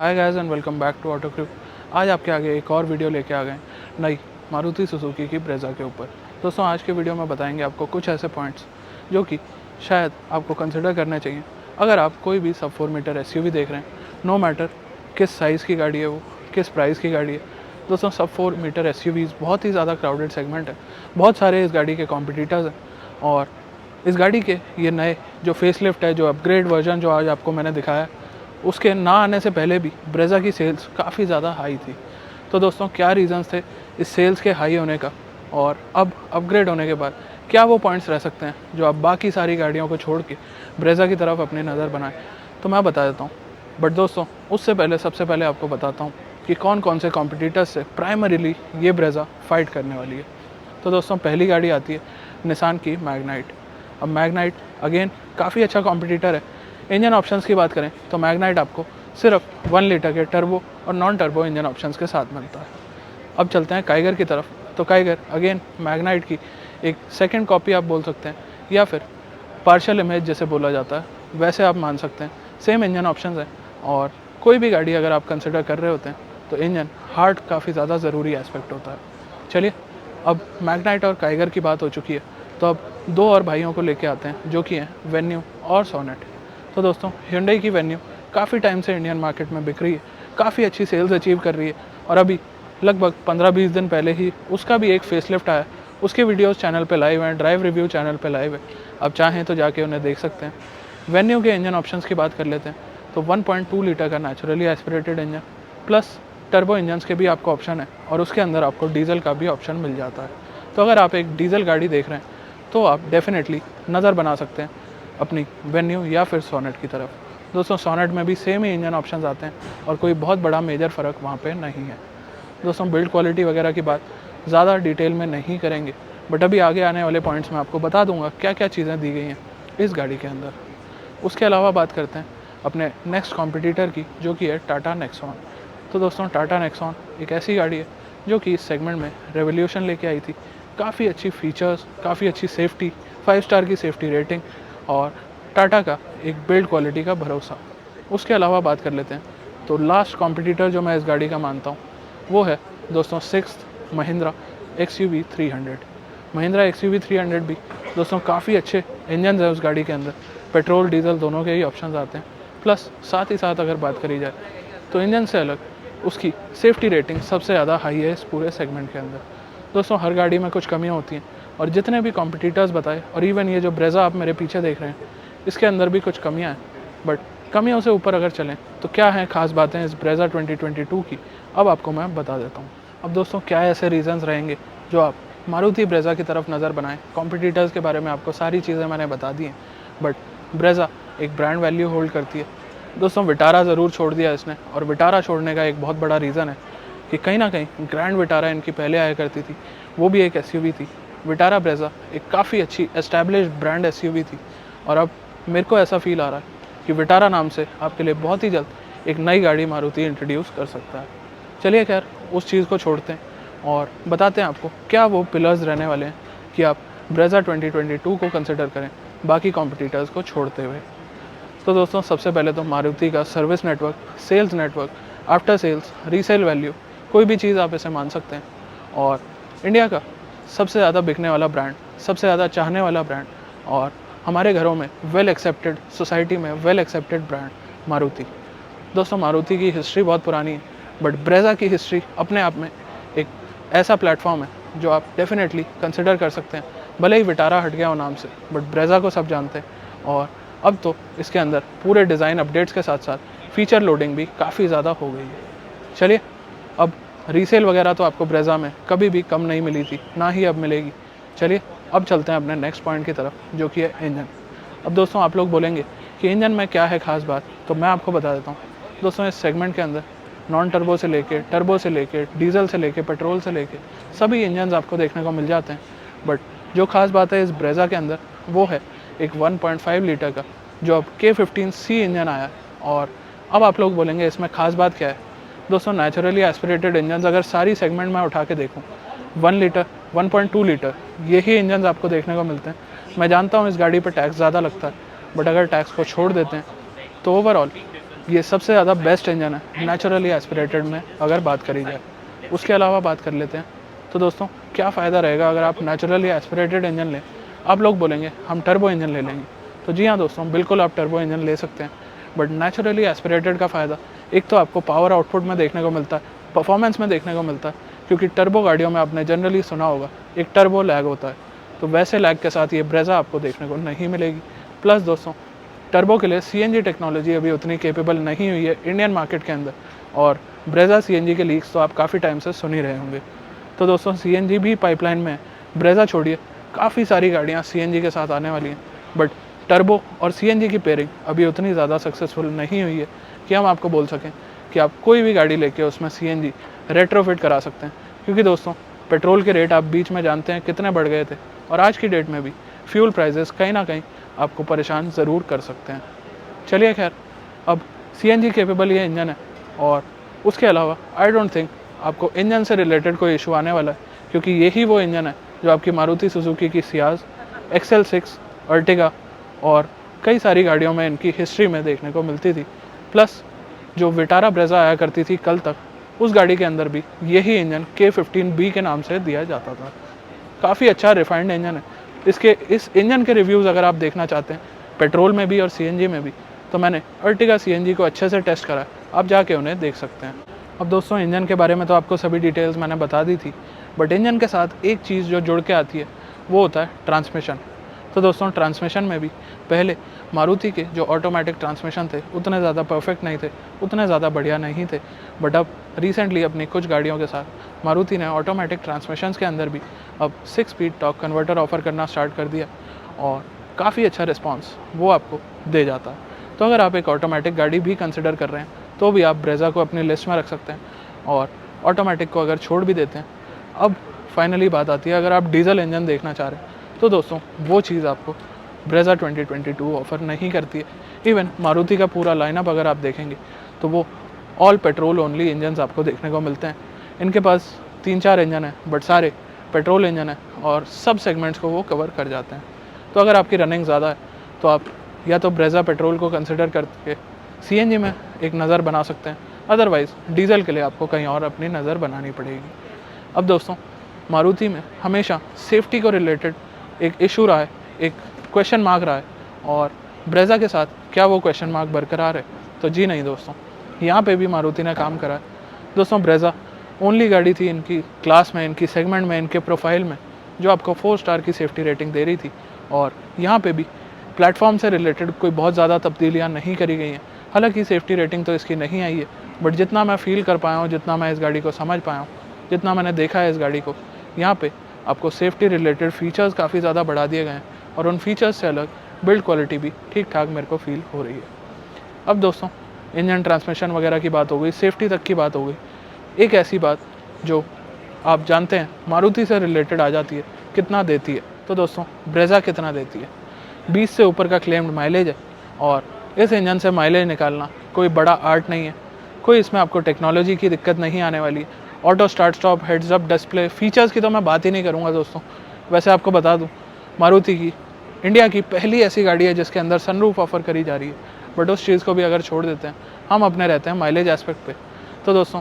Hi guys and welcome back to Auto Crew. आज आपके आगे एक और वीडियो लेके आ गए नई मारुति सुजुकी की ब्रेज़ा के ऊपर। दोस्तों आज के वीडियो में बताएंगे आपको कुछ ऐसे पॉइंट्स जो कि शायद आपको कंसिडर करने चाहिए अगर आप कोई भी सब 4 मीटर एसयूवी देख रहे हैं, नो मैटर किस साइज़ की गाड़ी है वो, किस प्राइस की गाड़ी है। दोस्तों सब 4 मीटर एसयूवीज़ बहुत ही ज़्यादा क्राउडेड सेगमेंट है, बहुत सारे इस गाड़ी के कॉम्पिटिटर्स हैं और इस गाड़ी के ये नए जो फेसलिफ्ट है, जो अपग्रेड वर्जन जो आज आपको मैंने दिखाया, उसके ना आने से पहले भी ब्रेज़ा की सेल्स काफ़ी ज़्यादा हाई थी। तो दोस्तों क्या रीज़न्स थे इस सेल्स के हाई होने का और अब अपग्रेड होने के बाद क्या वो पॉइंट्स रह सकते हैं जो आप बाकी सारी गाड़ियों को छोड़ के ब्रेज़ा की तरफ अपनी नज़र बनाएं, तो मैं बता देता हूँ। बट दोस्तों उससे पहले सबसे पहले आपको बताता हूँ कि कौन कौन से कॉम्पिटिटर्स से प्राइमरीली ये ब्रेज़ा फाइट करने वाली है। तो दोस्तों पहली गाड़ी आती है निसान की मैग्नाइट। अब मैग्नाइट अगेन काफ़ी अच्छा कॉम्पिटिटर है। इंजन ऑप्शंस की बात करें तो मैग्नाइट आपको सिर्फ 1 लीटर के टर्बो और नॉन टर्बो इंजन ऑप्शंस के साथ मिलता है। अब चलते हैं काइगर की तरफ। तो काइगर अगेन मैग्नाइट की एक सेकंड कॉपी आप बोल सकते हैं या फिर पार्शियल इमेज जैसे बोला जाता है वैसे आप मान सकते हैं। सेम इंजन ऑप्शंस हैं और कोई भी गाड़ी अगर आप कंसिडर कर रहे होते हैं तो इंजन हार्ट काफ़ी ज़्यादा ज़रूरी एस्पेक्ट होता है। चलिए अब मैग्नाइट और काइगर की बात हो चुकी है तो अब दो और भाइयों को लेके आते हैं जो कि हैं वेन्यू और सोनेट। तो दोस्तों hyundai की वेन्यू काफ़ी टाइम से इंडियन मार्केट में बिक रही है, काफ़ी अच्छी सेल्स अचीव कर रही है और अभी लगभग 15-20 दिन पहले ही उसका भी एक फेसलिफ्ट आया। उसके वीडियोस चैनल पे लाइव हैं, ड्राइव रिव्यू चैनल पे लाइव है, आप चाहें तो जाके उन्हें देख सकते हैं। वेन्यू के इंजन ऑप्शंस की बात कर लेते हैं तो 1.2 लीटर का naturally aspirated engine plus turbo engines के भी आपको ऑप्शन है और उसके अंदर आपको डीजल का भी ऑप्शन मिल जाता है। तो अगर आप एक डीजल गाड़ी देख रहे हैं तो आप डेफिनेटली नज़र बना सकते हैं अपनी वेन्यू या फिर सोनेट की तरफ। दोस्तों सोनेट में भी सेम ही इंजन ऑप्शंस आते हैं और कोई बहुत बड़ा मेजर फ़र्क वहाँ पे नहीं है। दोस्तों बिल्ड क्वालिटी वगैरह की बात ज़्यादा डिटेल में नहीं करेंगे, बट अभी आगे आने वाले पॉइंट्स में आपको बता दूंगा क्या क्या चीज़ें दी गई हैं इस गाड़ी के अंदर। उसके अलावा बात करते हैं अपने नेक्स्ट कॉम्पिटिटर की जो कि है टाटा नेक्सॉन। तो दोस्तों टाटा नेक्सॉन एक ऐसी गाड़ी है जो कि इस सेगमेंट में रेवोल्यूशन लेके आई थी। काफ़ी अच्छी फीचर्स, काफ़ी अच्छी सेफ्टी, 5 स्टार की सेफ्टी रेटिंग और टाटा का एक बिल्ड क्वालिटी का भरोसा। उसके अलावा बात कर लेते हैं तो लास्ट कॉम्पिटिटर जो मैं इस गाड़ी का मानता हूँ वो है दोस्तों 6th Mahindra XUV 300। Mahindra XUV 300 भी दोस्तों काफ़ी अच्छे इंजन है उस गाड़ी के अंदर, पेट्रोल डीजल दोनों के ही ऑप्शंस आते हैं। प्लस साथ ही साथ अगर बात करी जाए तो इंजन से अलग उसकी सेफ्टी रेटिंग सबसे ज़्यादा हाई है इस पूरे सेगमेंट के अंदर। दोस्तों हर गाड़ी में कुछ कमियाँ होती हैं और जितने भी कॉम्पिटिटर्स बताए और इवन ये जो ब्रेज़ा आप मेरे पीछे देख रहे हैं इसके अंदर भी कुछ कमियां हैं, बट कमियों से ऊपर अगर चलें तो क्या हैं खास बातें इस ब्रेज़ा 2022 की, अब आपको मैं बता देता हूँ। अब दोस्तों क्या ऐसे रीज़न्स रहेंगे जो आप मारुति ब्रेज़ा की तरफ नज़र बनाएं। कॉम्पिटिटर्स के बारे में आपको सारी चीज़ें मैंने बता दी हैं, बट ब्रेज़ा एक ब्रांड वैल्यू होल्ड करती है। दोस्तों विटारा ज़रूर छोड़ दिया इसने और विटारा छोड़ने का एक बहुत बड़ा रीज़न है कि कहीं ना कहीं ग्रैंड विटारा इनकी पहले आया करती थी, वो भी एक एसयूवी थी। विटारा ब्रेज़ा एक काफ़ी अच्छी एस्टैब्लिश्ड ब्रांड एसयूवी थी और अब मेरे को ऐसा फील आ रहा है कि विटारा नाम से आपके लिए बहुत ही जल्द एक नई गाड़ी मारुति इंट्रोड्यूस कर सकता है। चलिए खैर उस चीज़ को छोड़ते हैं और बताते हैं आपको क्या वो पिलर्स रहने वाले हैं कि आप ब्रेज़ा 2022 को कंसिडर करें बाकी कॉम्पिटिटर्स को छोड़ते हुए। तो दोस्तों सबसे पहले तो मारुति का service network, sales network, after sales, resale value, कोई भी चीज़ आप इसे मान सकते हैं। और इंडिया का सबसे ज़्यादा बिकने वाला ब्रांड, सबसे ज़्यादा चाहने वाला ब्रांड और हमारे घरों में वेल एक्सेप्टेड, सोसाइटी में वेल एक्सेप्टेड ब्रांड मारुति। दोस्तों मारुति की हिस्ट्री बहुत पुरानी है, बट ब्रेज़ा की हिस्ट्री अपने आप में एक ऐसा प्लेटफॉर्म है जो आप डेफिनेटली कंसिडर कर सकते हैं। भले ही विटारा हट गया हो नाम से, बट ब्रेज़ा को सब जानते हैं और अब तो इसके अंदर पूरे डिज़ाइन अपडेट्स के साथ साथ फीचर लोडिंग भी काफ़ी ज़्यादा हो गई है। चलिए अब रीसेल वगैरह तो आपको ब्रेज़ा में कभी भी कम नहीं मिली थी, ना ही अब मिलेगी। चलिए अब चलते हैं अपने नेक्स्ट पॉइंट की तरफ जो कि है इंजन। अब दोस्तों आप लोग बोलेंगे कि इंजन में क्या है खास बात, तो मैं आपको बता देता हूँ। दोस्तों इस सेगमेंट के अंदर नॉन टर्बो से लेके, टर्बो से लेके, डीजल से लेके, पेट्रोल से लेके सभी इंजन आपको देखने को मिल जाते हैं। बट जो खास बात है इस ब्रेज़ा के अंदर वो है एक 1.5 लीटर का जो अब K15C इंजन आया है। और अब आप लोग बोलेंगे इसमें खास बात क्या है। दोस्तों नेचुरली एस्पिरेटेड इंजन अगर सारी सेगमेंट में उठा के देखूँ 1 लीटर, 1.2 लीटर यही इंजन आपको देखने को मिलते हैं। मैं जानता हूँ इस गाड़ी पर टैक्स ज़्यादा लगता है, बट अगर टैक्स को छोड़ देते हैं तो ओवरऑल ये सबसे ज़्यादा बेस्ट इंजन है नेचुरली एस्पिरेटेड में अगर बात करी जाए। उसके अलावा बात कर लेते हैं तो दोस्तों क्या फ़ायदा रहेगा अगर आप नेचुरली एस्पिरेटेड इंजन लें। आप लोग बोलेंगे हम टर्बो इंजन ले लेंगे, तो जी हाँ दोस्तों, बिल्कुल आप टर्बो इंजन ले सकते हैं। बट नेचुरली एस्पिरेटेड का फ़ायदा एक तो आपको पावर आउटपुट में देखने को मिलता है, परफॉर्मेंस में देखने को मिलता है, क्योंकि टर्बो गाड़ियों में आपने जनरली सुना होगा एक टर्बो लैग होता है, तो वैसे लैग के साथ ये ब्रेजा आपको देखने को नहीं मिलेगी। प्लस दोस्तों टर्बो के लिए सीएनजी टेक्नोलॉजी अभी उतनी केपेबल नहीं हुई है इंडियन मार्केट के अंदर, और ब्रेजा सीएनजी के लीक्स तो आप काफ़ी टाइम से सुन ही रहे होंगे। तो दोस्तों सीएनजी भी पाइपलाइन में, ब्रेजा छोड़िए काफ़ी सारी गाड़ियाँ सीएनजी के साथ आने वाली हैं, बट टर्बो और सीएनजी की पेयरिंग अभी उतनी ज़्यादा सक्सेसफुल नहीं हुई है कि हम आपको बोल सकें कि आप कोई भी गाड़ी लेके उसमें सीएनजी रेट्रोफिट करा सकते हैं। क्योंकि दोस्तों पेट्रोल के रेट आप बीच में जानते हैं कितने बढ़ गए थे, और आज की डेट में भी फ्यूल प्राइजेस कहीं ना कहीं आपको परेशान ज़रूर कर सकते हैं। चलिए खैर, अब सीएनजी केपेबल ये इंजन है, और उसके अलावा आई डोंट थिंक आपको इंजन से रिलेटेड कोई इशू आने वाला है, क्योंकि यही वो इंजन है जो आपकी मारुति सुजुकी की सियाज, XL6, अर्टिगा और कई सारी गाड़ियों में इनकी हिस्ट्री में देखने को मिलती थी। प्लस जो विटारा ब्रेजा आया करती थी कल तक, उस गाड़ी के अंदर भी यही इंजन K15B के नाम से दिया जाता था। काफ़ी अच्छा रिफाइंड इंजन है। इस इंजन के रिव्यूज़ अगर आप देखना चाहते हैं पेट्रोल में भी और सीएनजी में भी, तो मैंने अर्टिगा सीएनजी को अच्छे से टेस्ट करा है, आप जाके उन्हें देख सकते हैं। अब दोस्तों इंजन के बारे में तो आपको सभी डिटेल्स मैंने बता दी थी, बट इंजन के साथ एक चीज़ जो जुड़ के आती है वो होता है ट्रांसमिशन। तो दोस्तों ट्रांसमिशन में भी पहले मारुति के जो ऑटोमेटिक ट्रांसमिशन थे उतने ज़्यादा परफेक्ट नहीं थे, उतने ज़्यादा बढ़िया नहीं थे, बट अब रिसेंटली अपनी कुछ गाड़ियों के साथ मारुति ने ऑटोमेटिक ट्रांसमिशंस के अंदर भी अब 6 स्पीड टॉर्क कन्वर्टर ऑफर करना स्टार्ट कर दिया, और काफ़ी अच्छा रिस्पॉन्स वो आपको दे जाता है। तो अगर आप एक ऑटोमेटिक गाड़ी भी कंसिडर कर रहे हैं तो भी आप ब्रेजा को अपनी लिस्ट में रख सकते हैं, और ऑटोमेटिक को अगर छोड़ भी देते हैं। अब फाइनली बात आती है अगर आप डीजल इंजन देखना चाह रहे हैं, तो दोस्तों वो चीज़ आपको ब्रेजा 2022 ऑफ़र नहीं करती है। इवन मारुति का पूरा लाइनअप अगर आप देखेंगे तो वो ऑल पेट्रोल ओनली इंजन्स आपको देखने को मिलते हैं। इनके पास 3-4 इंजन है, बट सारे पेट्रोल इंजन है, और सब सेगमेंट्स को वो कवर कर जाते हैं। तो अगर आपकी रनिंग ज़्यादा है तो आप या तो ब्रेजा पेट्रोल को कंसिडर करके सीएनजी में एक नज़र बना सकते हैं, अदरवाइज़ डीजल के लिए आपको कहीं और अपनी नज़र बनानी पड़ेगी। अब दोस्तों मारुति में हमेशा सेफ्टी को रिलेटेड एक इशू रहा है, एक क्वेश्चन मार्क रहा है, और ब्रेजा के साथ क्या वो क्वेश्चन मार्क बरकरार है? तो जी नहीं दोस्तों, यहाँ पे भी मारुति ने काम करा है। दोस्तों ब्रेजा ओनली गाड़ी थी इनकी क्लास में, इनकी सेगमेंट में, इनके प्रोफाइल में, जो आपको 4 स्टार की सेफ्टी रेटिंग दे रही थी, और यहाँ पे भी प्लेटफॉर्म से रिलेटेड कोई बहुत ज़्यादा तब्दीलियाँ नहीं करी गई हैं। हालांकि सेफ्टी रेटिंग तो इसकी नहीं आई है, बट जितना मैं फील कर पाया हूँ, जितना मैं इस गाड़ी को समझ पाया हूँ, जितना मैंने देखा है इस गाड़ी को, यहाँ पे आपको सेफ्टी रिलेटेड फ़ीचर्स काफ़ी ज़्यादा बढ़ा दिए गए हैं, और उन फीचर्स से अलग बिल्ड क्वालिटी भी ठीक ठाक मेरे को फील हो रही है। अब दोस्तों इंजन ट्रांसमिशन वगैरह की बात हो गई, सेफ्टी तक की बात हो गई, एक ऐसी बात जो आप जानते हैं मारुति से रिलेटेड आ जाती है, कितना देती है। तो दोस्तों ब्रेजा कितना देती है? 20 से ऊपर का क्लेम्ड माइलेज है, और इस इंजन से माइलेज निकालना कोई बड़ा आर्ट नहीं है। कोई इसमें आपको टेक्नोलॉजी की दिक्कत नहीं आने वाली। Auto start stop, heads up display, features की तो मैं बात ही नहीं करूँगा दोस्तों। वैसे आपको बता दूँ, मारुति की इंडिया की पहली ऐसी गाड़ी है जिसके अंदर सनरूफ ऑफर करी जा रही है, बट उस चीज़ को भी अगर छोड़ देते हैं, हम अपने रहते हैं माइलेज एस्पेक्ट पे। तो दोस्तों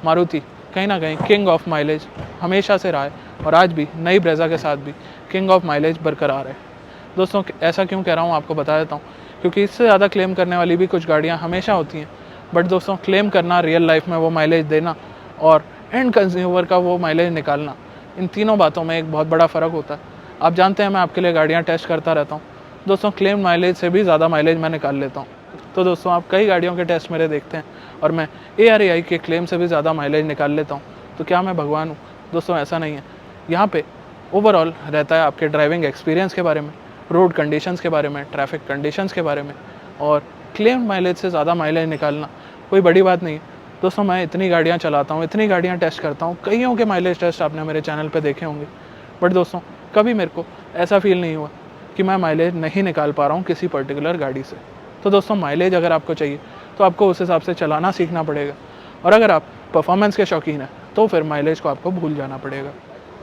मारुति कहीं ना कहीं किंग ऑफ माइलेज हमेशा से रहा है, और आज भी नई ब्रेजा के साथ भी किंग ऑफ माइलेज बरकरार है। दोस्तों ऐसा क्यों कह रहा हूँ आपको बता देता हूँ, क्योंकि इससे ज़्यादा क्लेम करने वाली भी कुछ गाड़ियाँ हमेशा होती हैं, बट दोस्तों क्लेम करना, रियल लाइफ में वो माइलेज देना, और एंड कंज्यूमर का वो माइलेज निकालना, इन तीनों बातों में एक बहुत बड़ा फ़र्क होता है। आप जानते हैं मैं आपके लिए गाड़ियाँ टेस्ट करता रहता हूँ दोस्तों, क्लेम माइलेज से भी ज़्यादा माइलेज मैं निकाल लेता हूँ। तो दोस्तों आप कई गाड़ियों के टेस्ट मेरे देखते हैं, और मैं ARAI के क्लेम से भी ज़्यादा माइलेज निकाल लेता हूँ। तो क्या मैं भगवान हूँ? दोस्तों ऐसा नहीं है। यहाँ पे ओवरऑल रहता है आपके ड्राइविंग एक्सपीरियंस के बारे में, रोड कंडीशंस के बारे में, ट्रैफिक कंडीशंस के बारे में, और क्लेम माइलेज से ज़्यादा माइलेज निकालना कोई बड़ी बात नहीं है। दोस्तों मैं इतनी गाड़ियाँ चलाता हूँ, इतनी गाड़ियाँ टेस्ट करता हूँ, कईयों के माइलेज टेस्ट आपने मेरे चैनल पे देखे होंगे, बट दोस्तों कभी मेरे को ऐसा फील नहीं हुआ कि मैं माइलेज नहीं निकाल पा रहा हूँ किसी पर्टिकुलर गाड़ी से। तो दोस्तों माइलेज अगर आपको चाहिए तो आपको उस हिसाब से चलाना सीखना पड़ेगा, और अगर आप परफॉर्मेंस के शौकीन हैं तो फिर माइलेज को आपको भूल जाना पड़ेगा।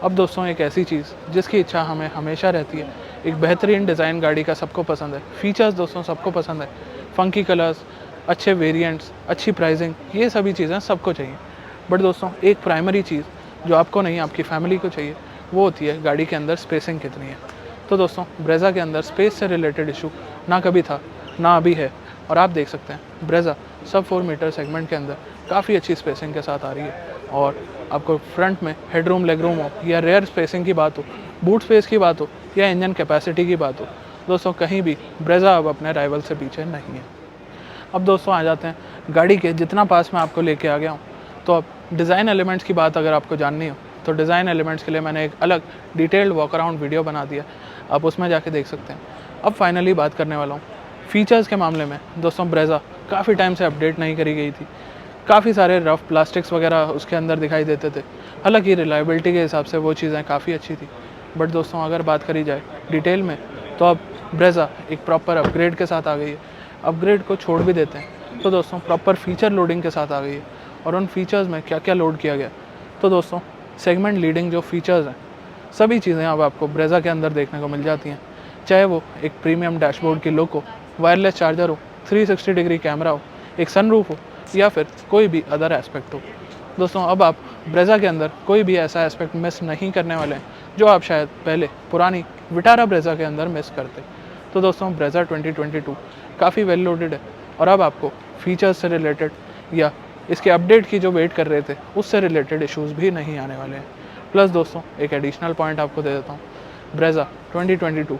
अब दोस्तों एक ऐसी चीज़ जिसकी इच्छा हमें हमेशा रहती है, एक बेहतरीन डिज़ाइन गाड़ी का सबको पसंद है, फीचर्स दोस्तों सबको पसंद है, फंकी कलर्स, अच्छे वेरिएंट्स, अच्छी प्राइसिंग, ये सभी चीज़ें सबको चाहिए। बट दोस्तों एक प्राइमरी चीज़ जो आपको नहीं आपकी फैमिली को चाहिए वो होती है गाड़ी के अंदर स्पेसिंग कितनी है। तो दोस्तों ब्रेज़ा के अंदर स्पेस से रिलेटेड इशू ना कभी था ना अभी है, और आप देख सकते हैं ब्रेज़ा सब 4 मीटर सेगमेंट के अंदर काफ़ी अच्छी स्पेसिंग के साथ आ रही है। और आपको फ्रंट में हेडरूम, लेगरूम हो या रेयर स्पेसिंग की बात हो, बूट स्पेस की बात हो या इंजन कैपेसिटी की बात हो, दोस्तों कहीं भी ब्रेज़ा अब अपने राइवल से पीछे नहीं है। अब दोस्तों आ जाते हैं गाड़ी के जितना पास मैं आपको लेके आ गया हूँ, तो अब डिज़ाइन एलिमेंट्स की बात अगर आपको जाननी हो तो डिज़ाइन एलिमेंट्स के लिए मैंने एक अलग डिटेल्ड वॉक अराउंड वीडियो बना दिया, आप उसमें जाके देख सकते हैं। अब फाइनली बात करने वाला हूँ फीचर्स के मामले में। दोस्तों ब्रेज़ा काफ़ी टाइम से अपडेट नहीं करी गई थी, काफ़ी सारे रफ प्लास्टिक्स वगैरह उसके अंदर दिखाई देते थे। हालांकि रिलायबिलिटी के हिसाब से वो चीज़ें काफ़ी अच्छी थी, बट दोस्तों अगर बात करी जाए डिटेल में तो अब ब्रेज़ा एक प्रॉपर अपग्रेड के साथ आ गई है। अपग्रेड को छोड़ भी देते हैं तो दोस्तों प्रॉपर फीचर लोडिंग के साथ आ गई है। और उन फीचर्स में क्या क्या लोड किया गया, तो दोस्तों सेगमेंट लीडिंग जो फीचर्स हैं सभी चीज़ें अब आपको ब्रेज़ा के अंदर देखने को मिल जाती हैं। चाहे वो एक प्रीमियम डैशबोर्ड की लुक हो, वायरलेस चार्जर हो, 360 डिग्री कैमरा हो, एक सनरूफ हो या फिर कोई भी अदर एस्पेक्ट हो। दोस्तों अब आप ब्रेज़ा के अंदर कोई भी ऐसा एस्पेक्ट मिस नहीं करने वाले हैं जो आप शायद पहले पुरानी विटारा ब्रेज़ा के अंदर मिस करते। तो दोस्तों ब्रेज़ा 2022 काफ़ी वेल लोडेड है, और अब आपको फीचर्स से रिलेटेड या इसके अपडेट की जो वेट कर रहे थे उससे रिलेटेड इश्यूज़ भी नहीं आने वाले हैं। प्लस दोस्तों एक एडिशनल पॉइंट आपको दे देता हूँ, ब्रेज़ा 2022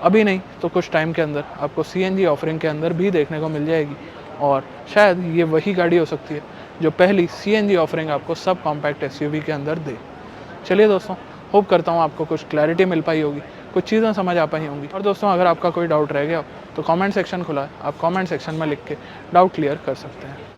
अभी नहीं तो कुछ टाइम के अंदर आपको CNG ऑफरिंग के अंदर भी देखने को मिल जाएगी, और शायद ये वही गाड़ी हो सकती है जो पहली CNG ऑफरिंग आपको सब कॉम्पैक्ट SUV के अंदर दे। चलिए दोस्तों, होप करता हूँ आपको कुछ क्लैरिटी मिल पाई होगी, कुछ चीज़ें समझ आ पाई होंगी। और दोस्तों अगर आपका कोई डाउट रह गया हो तो कमेंट सेक्शन खुला है, आप कमेंट सेक्शन में लिख के डाउट क्लियर कर सकते हैं।